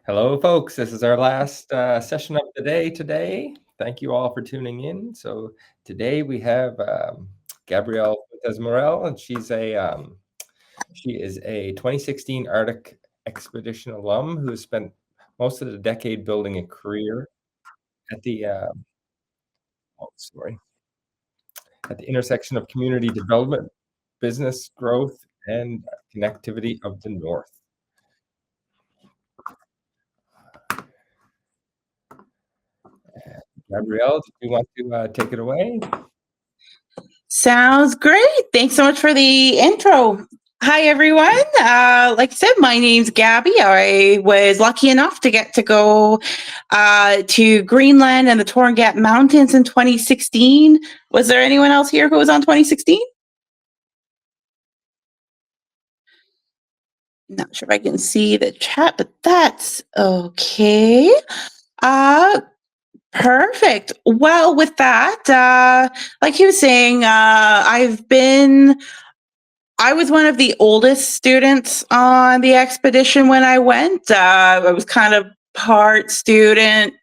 Hello, folks. This is our last session of the day today. Thank you all for tuning in. So today we have Gabrielle Fuentes Morrill, and she is a 2016 Arctic expedition alum who has spent most of the decade building a career at the at the intersection of community development, business growth, and connectivity of the North. Gabrielle, do you want to take it away? Sounds great. Thanks so much for the intro. Hi, everyone. Like I said, my name's Gabby. I was lucky enough to get to go to Greenland and the Torngat Mountains in 2016. Was there anyone else here who was on 2016? Not sure if I can see the chat, but that's okay. Perfect. Well, with that, like he was saying, I was one of the oldest students on the expedition when I went. I was kind of part student,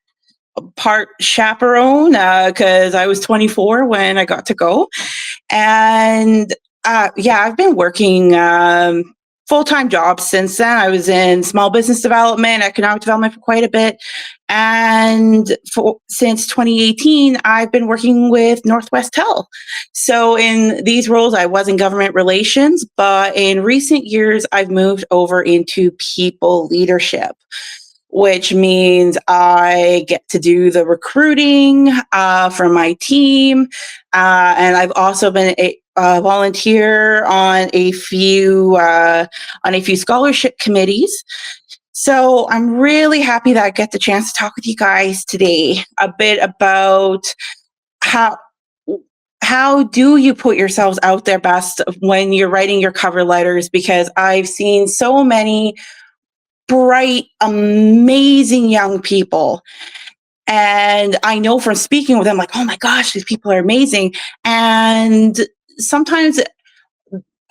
part chaperone, because I was 24 when I got to go. And yeah, I've been working full-time jobs since then. I was in small business development, economic development for quite a bit. And since 2018, I've been working with Northwest Tel. So in these roles, I was in government relations, but in recent years, I've moved over into people leadership, which means I get to do the recruiting for my team. And I've also been a volunteer on a few scholarship committees. So I'm really happy that I get the chance to talk with you guys today a bit about how do you put yourselves out there best when you're writing your cover letters, because I've seen so many bright, amazing young people. And I know from speaking with them, like, oh my gosh, these people are amazing. And sometimes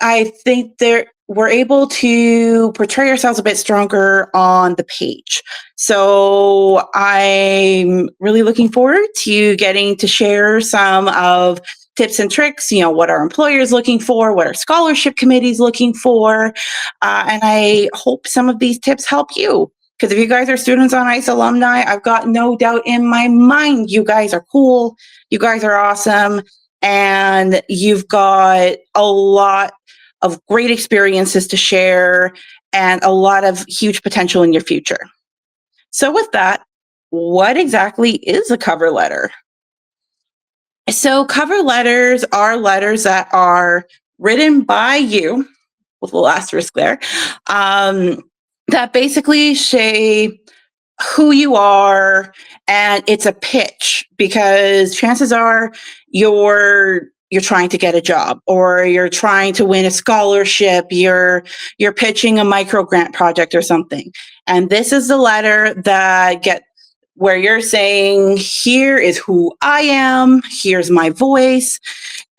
I think we're able to portray ourselves a bit stronger on the page. So I'm really looking forward to getting to share some of tips and tricks, what our employers looking for, what our scholarship committee's looking for. And I hope some of these tips help you. Because if you guys are students on ICE alumni, I've got no doubt in my mind you guys are cool, you guys are awesome, and you've got a lot of great experiences to share and a lot of huge potential in your future. So with that, what exactly is a cover letter? So cover letters are letters that are written by you, with a little asterisk there, that basically say who you are, and it's a pitch, because chances are you're trying to get a job, or you're trying to win a scholarship, you're pitching a micro grant project or something. And this is the letter that where you're saying, here is who I am, here's my voice.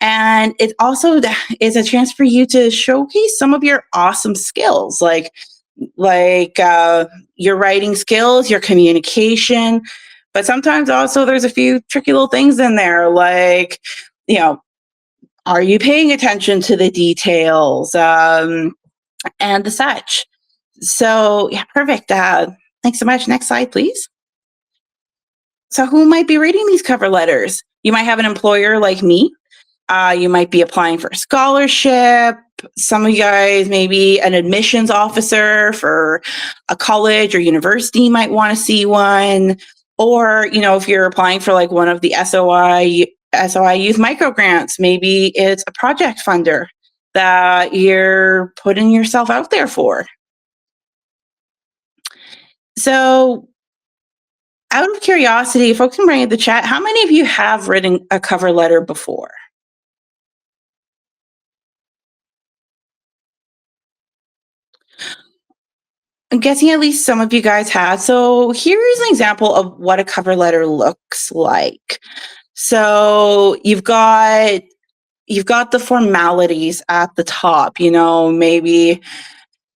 And it also is a chance for you to showcase some of your awesome skills, like your writing skills, your communication. But sometimes also there's a few tricky little things in there, like, are you paying attention to the details, and the such. So yeah, perfect. Thanks so much. Next slide, please. So who might be reading these cover letters? You might have an employer like me. You might be applying for a scholarship. Some of you guys may be an admissions officer for a college or university, might want to see one. Or, if you're applying for like one of the SOI youth micro grants, maybe it's a project funder that you're putting yourself out there for. So out of curiosity, folks can bring in the chat, how many of you have written a cover letter before? I'm guessing at least some of you guys have. So here's an example of what a cover letter looks like. So you've got the formalities at the top, maybe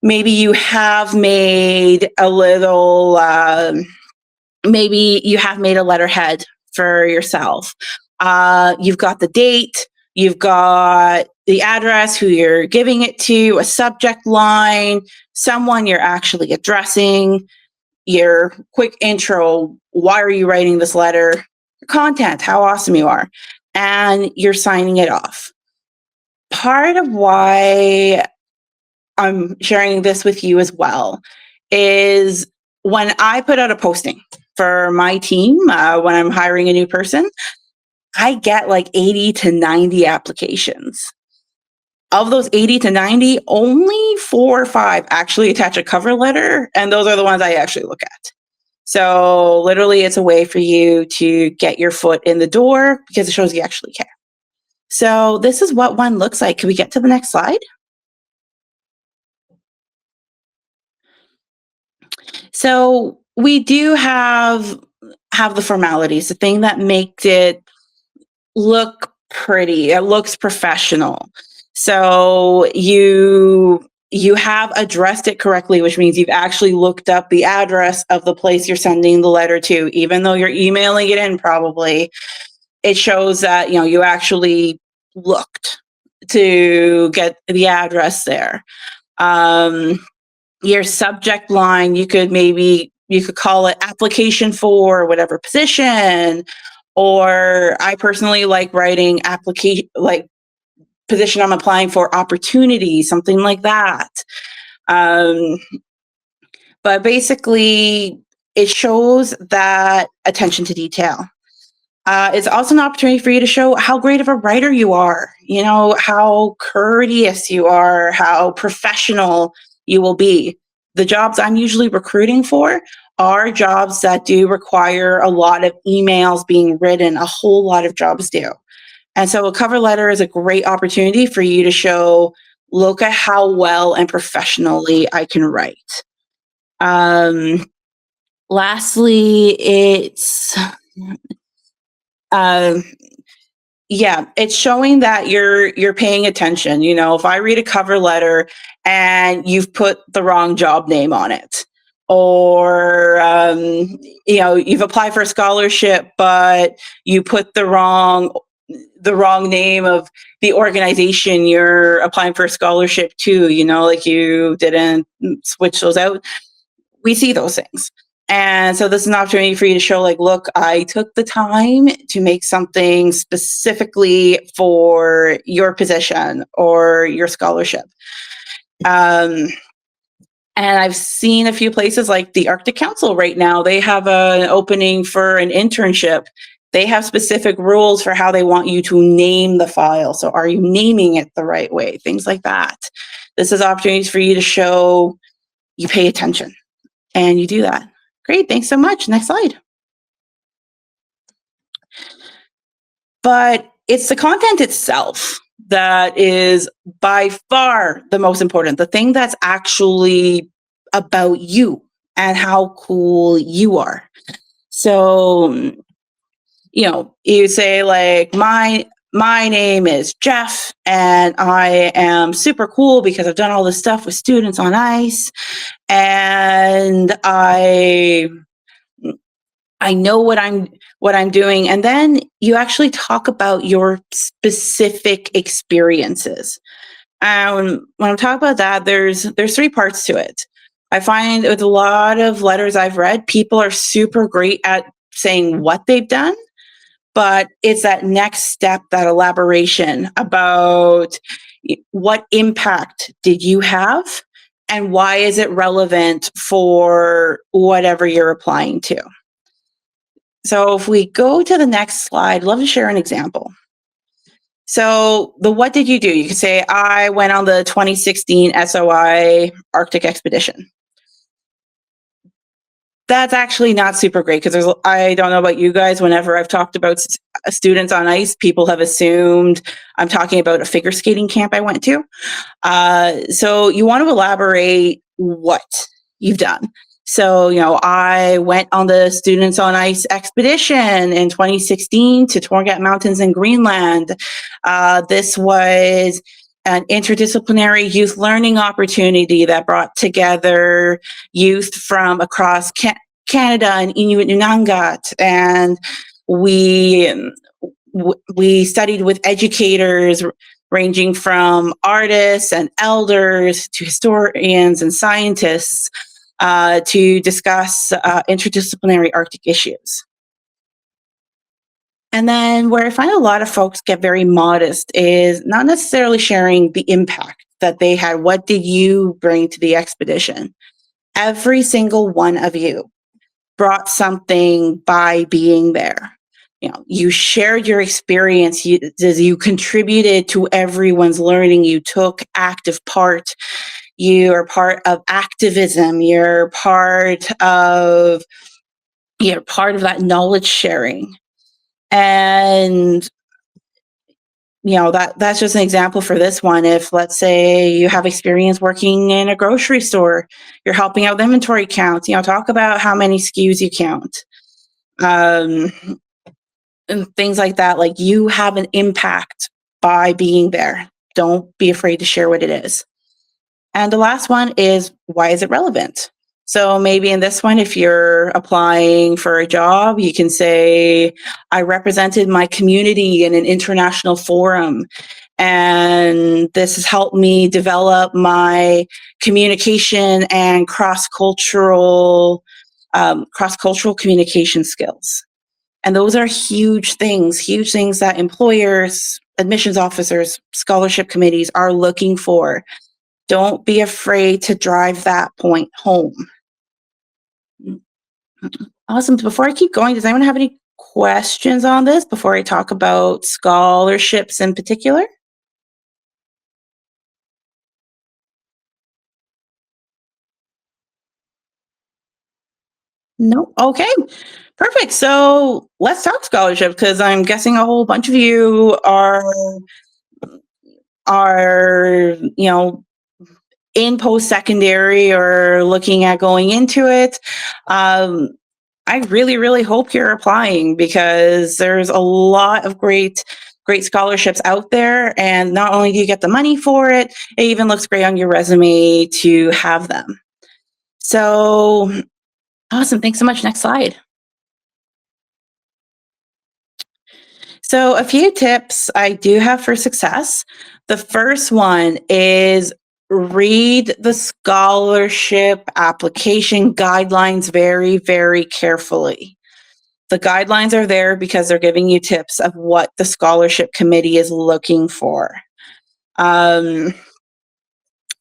maybe you have made a little, maybe you have made a letterhead for yourself. You've got the date, you've got the address, who you're giving it to, a subject line, someone you're actually addressing, your quick intro, why are you writing this letter, content, how awesome you are, and you're signing it off. Part of why I'm sharing this with you as well is when I put out a posting for my team, when I'm hiring a new person, I get like 80 to 90 applications. Of those 80 to 90, only 4 or 5 actually attach a cover letter, and those are the ones I actually look at. So literally, it's a way for you to get your foot in the door because it shows you actually care. So this is what one looks like. Can we get to the next slide? So we do have the formalities, the thing that makes it look pretty. It looks professional. So you have addressed it correctly, which means you've actually looked up the address of the place you're sending the letter to, even though you're emailing it in probably. It shows that, you know, you actually looked to get the address there. Your subject line, you could call it application for whatever position, or I personally like writing application, like position I'm applying for, opportunity, something like that. But basically, it shows that attention to detail. It's also an opportunity for you to show how great of a writer you are, you know, how courteous you are, how professional you will be. The jobs I'm usually recruiting for are jobs that do require a lot of emails being written, a whole lot of jobs do. And so a cover letter is a great opportunity for you to show, look at how well and professionally I can write. Lastly, it's it's showing that you're paying attention. You know, if I read a cover letter and you've put the wrong job name on it, or you know, you've applied for a scholarship but you put the wrong name of the organization you're applying for a scholarship to, you know, like you didn't switch those out. We see those things. And so this is an opportunity for you to show, like, look, I took the time to make something specifically for your position or your scholarship. And I've seen a few places like the Arctic Council right now, they have an opening for an internship. They have specific rules for how they want you to name the file. So are you naming it the right way? Things like that. This is opportunities for you to show you pay attention and you do that. Great, thanks so much. Next slide. But it's the content itself that is by far the most important, the thing that's actually about you and how cool you are. So, you know, you say like, my name is Jeff and I am super cool because I've done all this stuff with students on ice, and I know what I'm doing. And then you actually talk about your specific experiences. When I'm talking about that, there's 3 parts to it. I find with a lot of letters I've read, people are super great at saying what they've done, but it's that next step, that elaboration about what impact did you have and why is it relevant for whatever you're applying to. So if we go to the next slide, I'd love to share an example. So what did you do? You could say, I went on the 2016 SOI Arctic expedition. That's actually not super great because I don't know about you guys, whenever I've talked about students on ice, people have assumed I'm talking about a figure skating camp I went to. So you want to elaborate what you've done. So, you know, I went on the Students on Ice expedition in 2016 to Torngat Mountains in Greenland. This was an interdisciplinary youth learning opportunity that brought together youth from across Canada and Inuit Nunangat, and we studied with educators ranging from artists and elders to historians and scientists to discuss interdisciplinary Arctic issues. And then where I find a lot of folks get very modest is not necessarily sharing the impact that they had. What did you bring to the expedition? Every single one of you brought something by being there. You shared your experience, you contributed to everyone's learning, you took active part, you are part of activism, you're part of that knowledge sharing. And that's just an example for this one. If, let's say, you have experience working in a grocery store, you're helping out with inventory counts, talk about how many SKUs you count. And things like that. Like, you have an impact by being there. Don't be afraid to share what it is. And the last one is, why is it relevant? So maybe in this one, if you're applying for a job, you can say, I represented my community in an international forum, and this has helped me develop my communication and cross-cultural communication skills. And those are huge things that employers, admissions officers, scholarship committees are looking for. Don't be afraid to drive that point home. Awesome. Before I keep going, does anyone have any questions on this before I talk about scholarships in particular? No? Okay. Perfect. So let's talk scholarship, because I'm guessing a whole bunch of you are in post-secondary or looking at going into it. I really, really hope you're applying, because there's a lot of great scholarships out there. And not only do you get the money for it, it even looks great on your resume to have them. So awesome. Thanks so much. Next slide. So a few tips I do have for success. The first one is read the scholarship application guidelines very, very carefully. The guidelines are there because they're giving you tips of what the scholarship committee is looking for. I've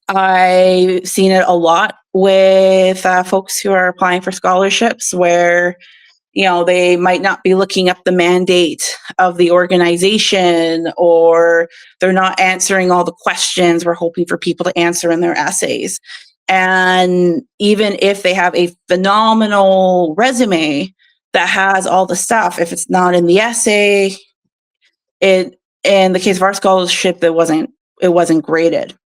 seen it a lot with folks who are applying for scholarships where they might not be looking up the mandate of the organization, or they're not answering all the questions we're hoping for people to answer in their essays. And even if they have a phenomenal resume that has all the stuff, if it's not in the essay, in the case of our scholarship, it wasn't graded.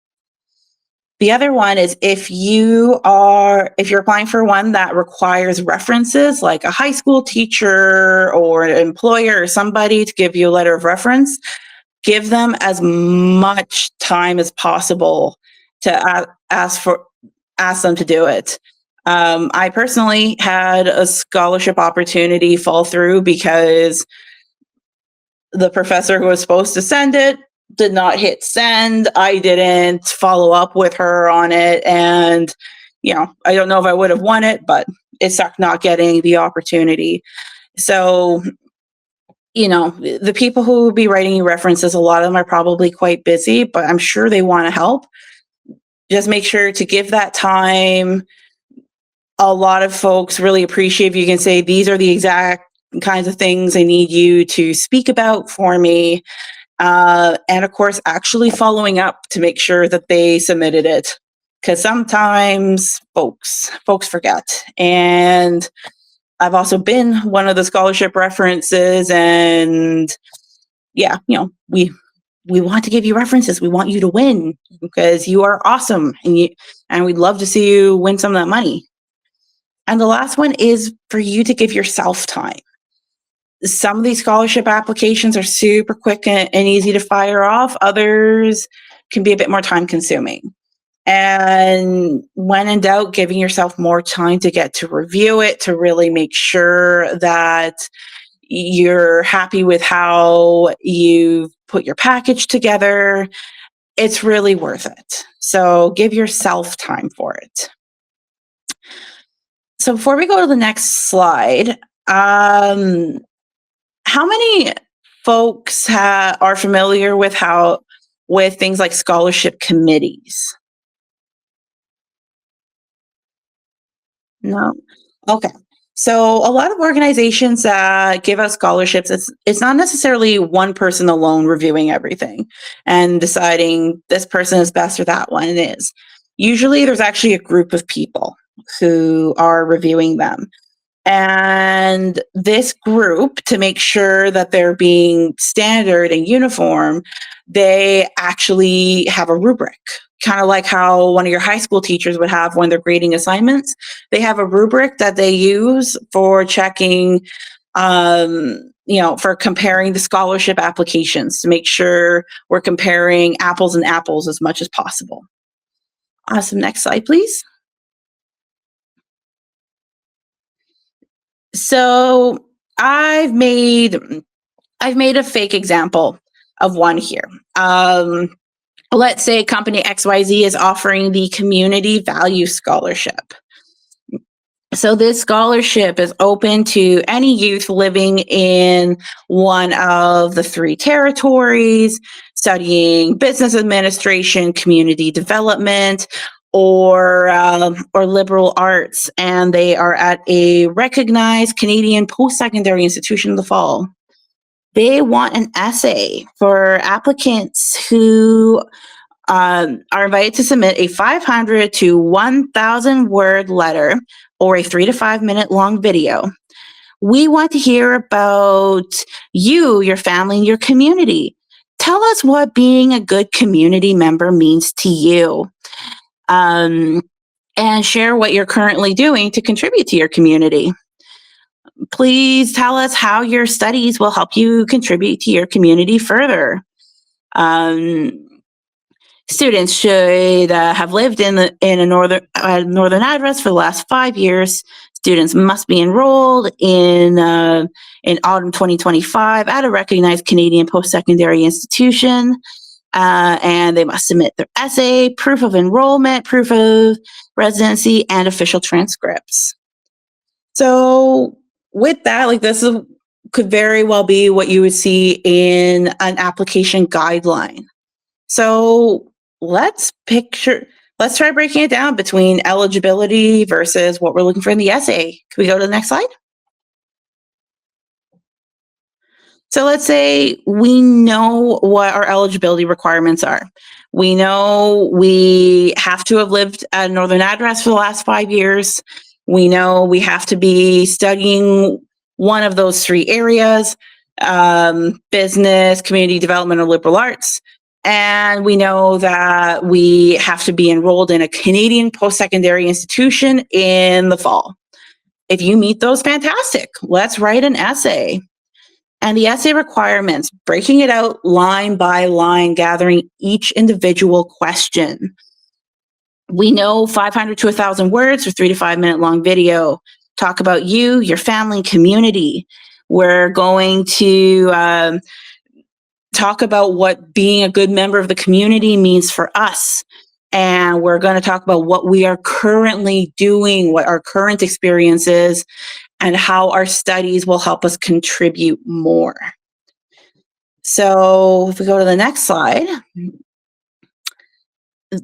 The other one is, if you're applying for one that requires references, like a high school teacher or an employer or somebody to give you a letter of reference, give them as much time as possible to ask them to do it. I personally had a scholarship opportunity fall through because the professor who was supposed to send it did not hit send. I didn't follow up with her on it. And, I don't know if I would have won it, but it sucked not getting the opportunity. So, the people who will be writing you references, a lot of them are probably quite busy, but I'm sure they want to help. Just make sure to give that time. A lot of folks really appreciate if you can say, these are the exact kinds of things I need you to speak about for me. And of course, actually following up to make sure that they submitted it, because sometimes folks forget. And I've also been one of the scholarship references, and we want to give you references. We want you to win because you are awesome, and we'd love to see you win some of that money. And the last one is for you to give yourself time. Some of these scholarship applications are super quick and easy to fire off. Others can be a bit more time consuming. And when in doubt, giving yourself more time to get to review it, to really make sure that you're happy with how you've put your package together. It's really worth it. So give yourself time for it. So before we go to the next slide, how many folks are familiar with things like scholarship committees? No? Okay. So a lot of organizations that give out scholarships, it's not necessarily one person alone reviewing everything and deciding this person is best or that one is. Usually there's actually a group of people who are reviewing them. And this group, to make sure that they're being standard and uniform, they actually have a rubric, kind of like how one of your high school teachers would have when they're grading assignments. They have a rubric that they use for checking, for comparing the scholarship applications to make sure we're comparing apples and apples as much as possible. Awesome. Next slide, please. So I've made a fake example of one here. Let's say company XYZ is offering the Community Value Scholarship. So this scholarship is open to any youth living in one of the 3 territories, studying business administration, community development, or liberal arts, and they are at a recognized Canadian post-secondary institution in the fall. They want an essay for applicants who are invited to submit a 500 to 1,000 word letter or a 3 to 5 minute long video. We want to hear about you, your family, and your community. Tell us what being a good community member means to you. And share what you're currently doing to contribute to your community. Please tell us how your studies will help you contribute to your community further. Students should have lived in a northern address for the last 5 years. Students must be enrolled in autumn 2025 at a recognized Canadian post-secondary institution. And they must submit their essay, proof of enrollment, proof of residency, and official transcripts. So with that, could very well be what you would see in an application guideline. So let's try breaking it down between eligibility versus what we're looking for in the essay. Can we go to the next slide? So let's say we know what our eligibility requirements are. We know we have to have lived at a northern address for the last 5 years. We know we have to be studying one of those 3 areas, business, community development, or liberal arts. And we know that we have to be enrolled in a Canadian post-secondary institution in the fall. If you meet those, fantastic. Let's write an essay. And the essay requirements, breaking it out line by line, gathering each individual question. We know 500 to 1,000 words for 3 to 5 minute long video. Talk about you, your family, community. We're going to talk about what being a good member of the community means for us. And we're going to talk about what we are currently doing, what our current experience is, and how our studies will help us contribute more. So if we go to the next slide,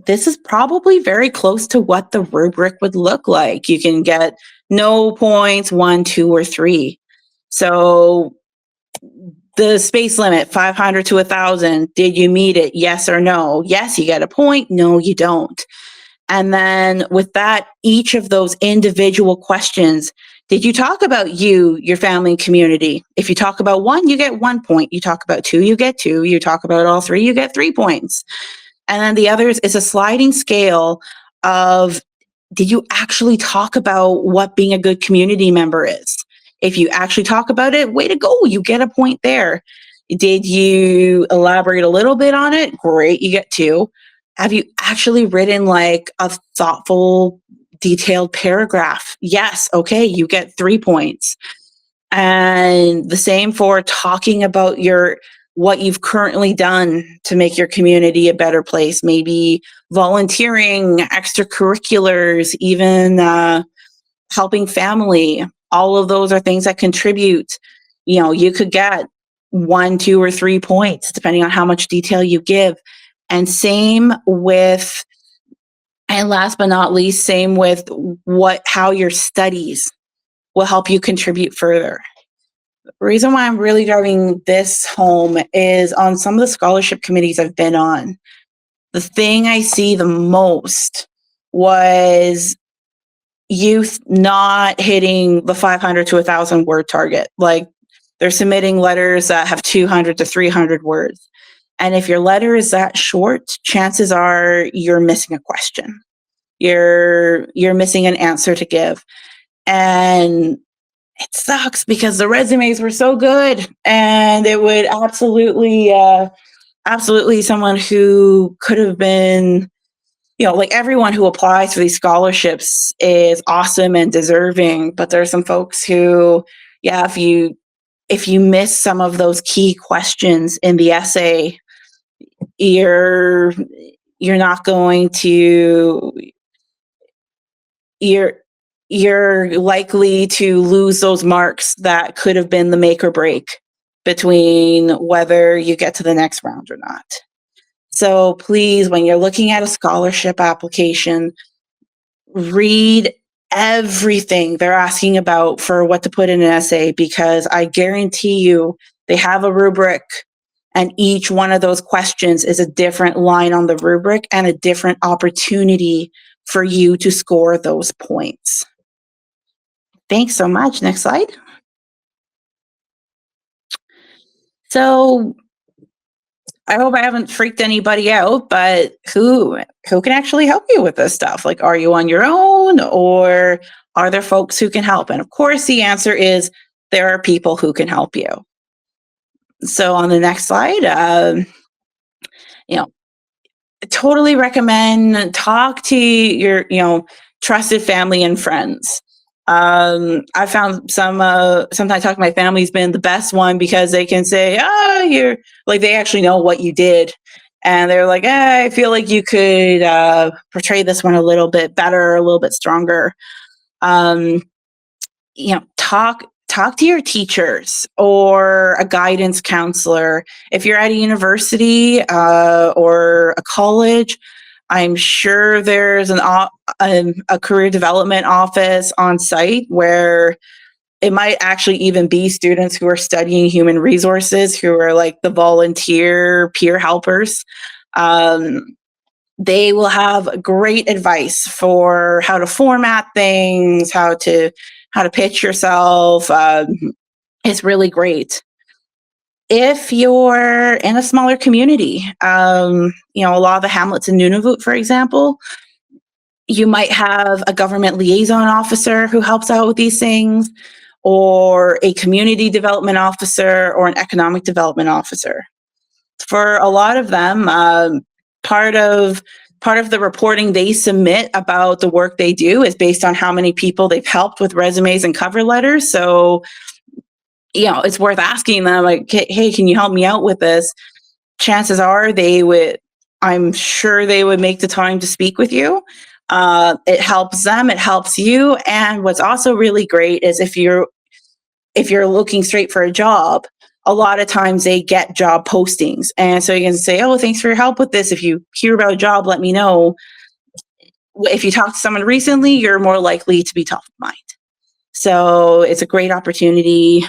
this is probably very close to what the rubric would look like. You can get no points, 1, 2, or 3. So the space limit, 500 to 1,000, did you meet it? Yes or no? Yes, you get a point. No, you don't. And then with that, each of those individual questions, did you talk about you, your family, and community? If you talk about 1, you get 1 point. You talk about 2, you get 2. You talk about all 3, you get 3 points. And then the others is a sliding scale of, did you actually talk about what being a good community member is? If you actually talk about it, way to go, you get a point there. Did you elaborate a little bit on it? Great, you get 2. Have you actually written like a thoughtful, detailed paragraph? Yes, okay, you get 3 points. And the same for talking about what you've currently done to make your community a better place, maybe volunteering, extracurriculars, even helping family. All of those are things that contribute. You could get 1, 2, or 3 points depending on how much detail you give. And last but not least, same with how your studies will help you contribute further. The reason why I'm really driving this home is on some of the scholarship committees I've been on. The thing I see the most was youth not hitting the 500 to 1,000 word target. Like, they're submitting letters that have 200 to 300 words. And if your letter is that short, chances are you're missing a question. You're missing an answer to give. And it sucks because the resumes were so good, and it would absolutely someone who could have been, like, everyone who applies for these scholarships is awesome and deserving, but there are some folks who, yeah, if you miss some of those key questions in the essay, you're not going to you're likely to lose those marks that could have been the make or break between whether you get to the next round or not. So please, when you're looking at a scholarship application, read everything they're asking about for what to put in an essay, because I guarantee you they have a rubric, and each one of those questions is a different line on the rubric and a different opportunity for you to score those points. Thanks so much. Next slide. So I hope I haven't freaked anybody out, but who can actually help you with this stuff? Like, are you on your own, or are there folks who can help? And of course, the answer is there are people who can help you. So on the next slide, totally recommend talk to your, trusted family and friends. I found sometimes talking to my family's been the best one, because they can say, you're like, they actually know what you did. And they're like, I feel like you could portray this one a little bit better, a little bit stronger. Talk to your teachers or a guidance counselor. If you're at a university or a college, I'm sure there's a career development office on site where it might actually even be students who are studying human resources, who are like the volunteer peer helpers. They will have great advice for how to format things, how to pitch yourself. It's really great. If you're in a smaller community, a lot of the hamlets in Nunavut, for example, you might have a government liaison officer who helps out with these things, or a community development officer, or an economic development officer. For a lot of them, part of the reporting they submit about the work they do is based on how many people they've helped with resumes and cover letters. So, it's worth asking them, like, hey, can you help me out with this? Chances are I'm sure they would make the time to speak with you. It helps them, it helps you. And what's also really great is if you're looking straight for a job, a lot of times they get job postings. And so you can say, oh, thanks for your help with this. If you hear about a job, let me know. If you talk to someone recently, you're more likely to be top of mind. So it's a great opportunity.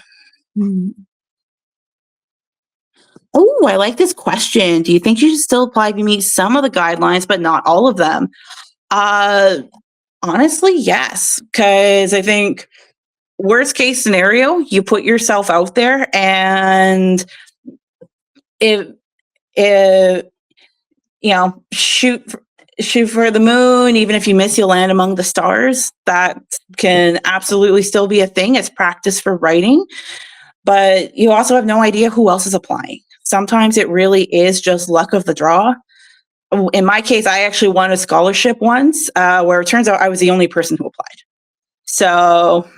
Oh, I like this question. Do you think you should still apply if you meet some of the guidelines, but not all of them? Honestly, yes. Because I think worst case scenario, you put yourself out there, and if shoot for the moon. Even if you miss, you'll land among the stars. That can absolutely still be a thing. It's practice for writing. but you also have no idea who else is applying. Sometimes it really is just luck of the draw. In my case, I actually won a scholarship once, where it turns out I was the only person who applied. So,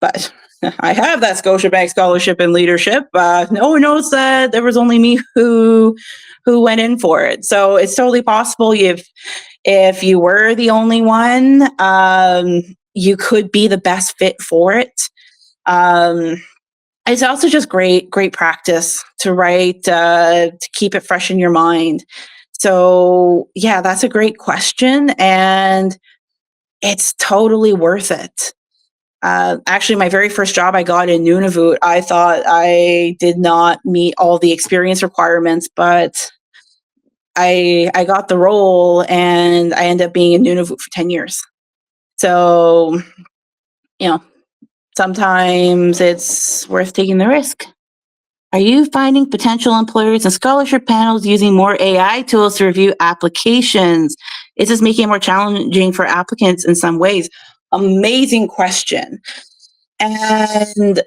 but I have that Scotiabank scholarship in leadership. No one knows that there was only me who went in for it. So it's totally possible if you were the only one, you could be the best fit for it. Um, it's also just great practice to write, to keep it fresh in your mind. So yeah, that's a great question, and it's totally worth it. Actually, my very first job I got in Nunavut, I thought I did not meet all the experience requirements, but I got the role, and I ended up being in Nunavut for 10 years. So, you know, sometimes it's worth taking the risk. Are you finding potential employers and scholarship panels using more AI tools to review applications? Is this making it more challenging for applicants in some ways? Amazing question. And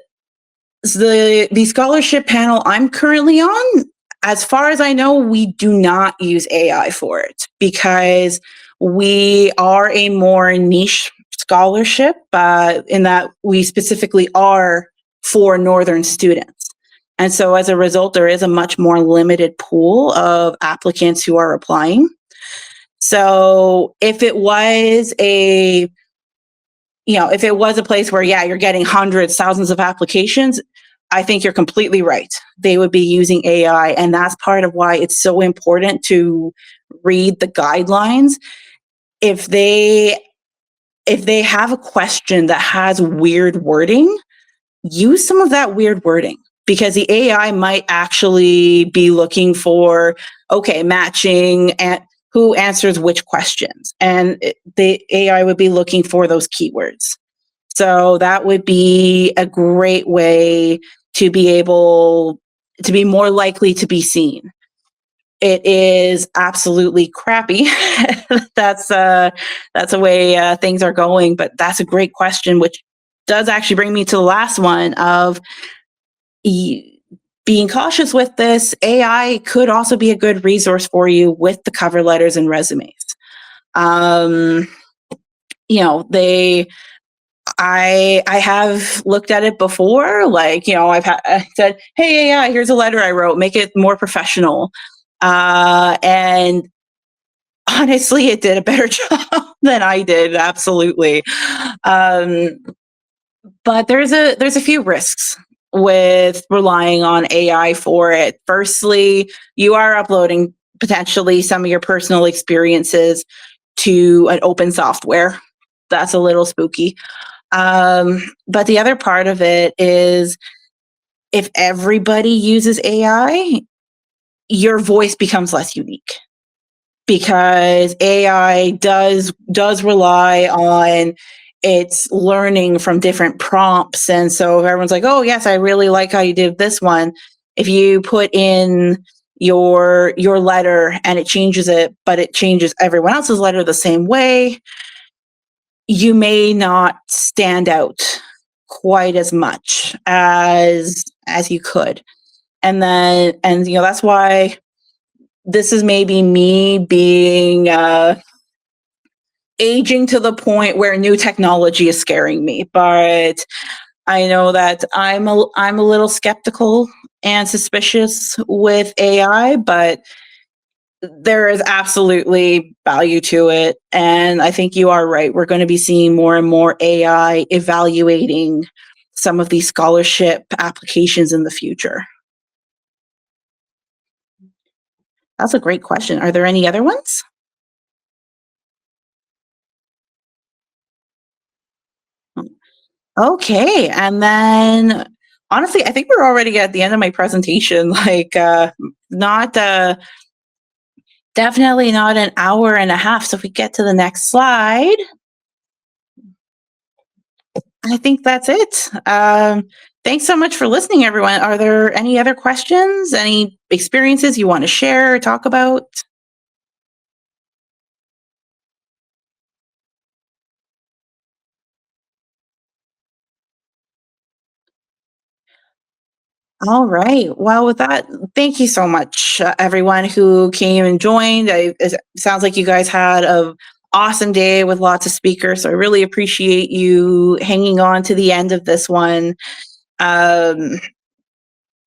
the scholarship panel I'm currently on, as far as I know, we do not use AI for it because we are a more niche scholarship, in that we specifically are for Northern students. And so as a result, there is a much more limited pool of applicants who are applying. So if it was a place where, yeah, you're getting hundreds, thousands of applications, I think you're completely right. They would be using AI. And that's part of why it's so important to read the guidelines. If they have a question that has weird wording, use some of that weird wording, because the AI might actually be looking for, okay, matching and who answers which questions. And the AI would be looking for those keywords. So that would be a great way to be able to be more likely to be seen. It is absolutely crappy. That's the way things are going. But that's a great question, which does actually bring me to the last one of being cautious with this. AI could also be a good resource for you with the cover letters and resumes. Um, I have looked at it before. Like, I said, hey, AI, here's a letter I wrote, make it more professional. And honestly, it did a better job than I did. Absolutely. Um, but there's a few risks with relying on AI for it. Firstly, you are uploading potentially some of your personal experiences to an open software. That's a little spooky. But the other part of it is, if everybody uses AI, your voice becomes less unique, because AI does rely on its learning from different prompts. And so if everyone's like, oh yes, I really like how you did this one, if you put in your letter and it changes it, but it changes everyone else's letter the same way, you may not stand out quite as much as you could. And that's why this is maybe me being aging to the point where new technology is scaring me. But I know that I'm a little skeptical and suspicious with AI, but there is absolutely value to it. And I think you are right. We're going to be seeing more and more AI evaluating some of these scholarship applications in the future. That's a great question. Are there any other ones? Okay. And then honestly, I think we're already at the end of my presentation. Like, not definitely not an hour and a half. So if we get to the next slide, I think that's it. Thanks so much for listening, everyone. Are there any other questions, any experiences you want to share or talk about? All right. Well, with that, thank you so much, everyone who came and joined. It sounds like you guys had a awesome day with lots of speakers. So I really appreciate you hanging on to the end of this one. Um,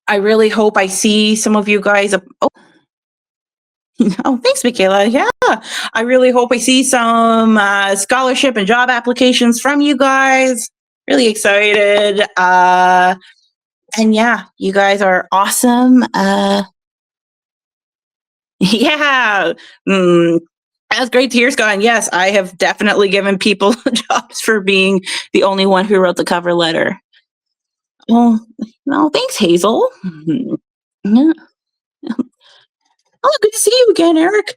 I really hope I see some of you guys. Oh, thanks, Michaela. Yeah, I really hope I see some scholarship and job applications from you guys. Really excited. And yeah, you guys are awesome. Yeah. Mm, that's great to hear, Scott. And yes, I have definitely given people jobs for being the only one who wrote the cover letter. Oh, no, thanks, Hazel. Yeah. Oh, good to see you again, Eric.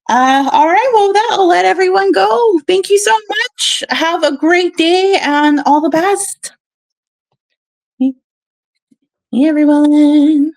All right, well, that'll let everyone go. Thank you so much. Have a great day and all the best. Yeah, everyone.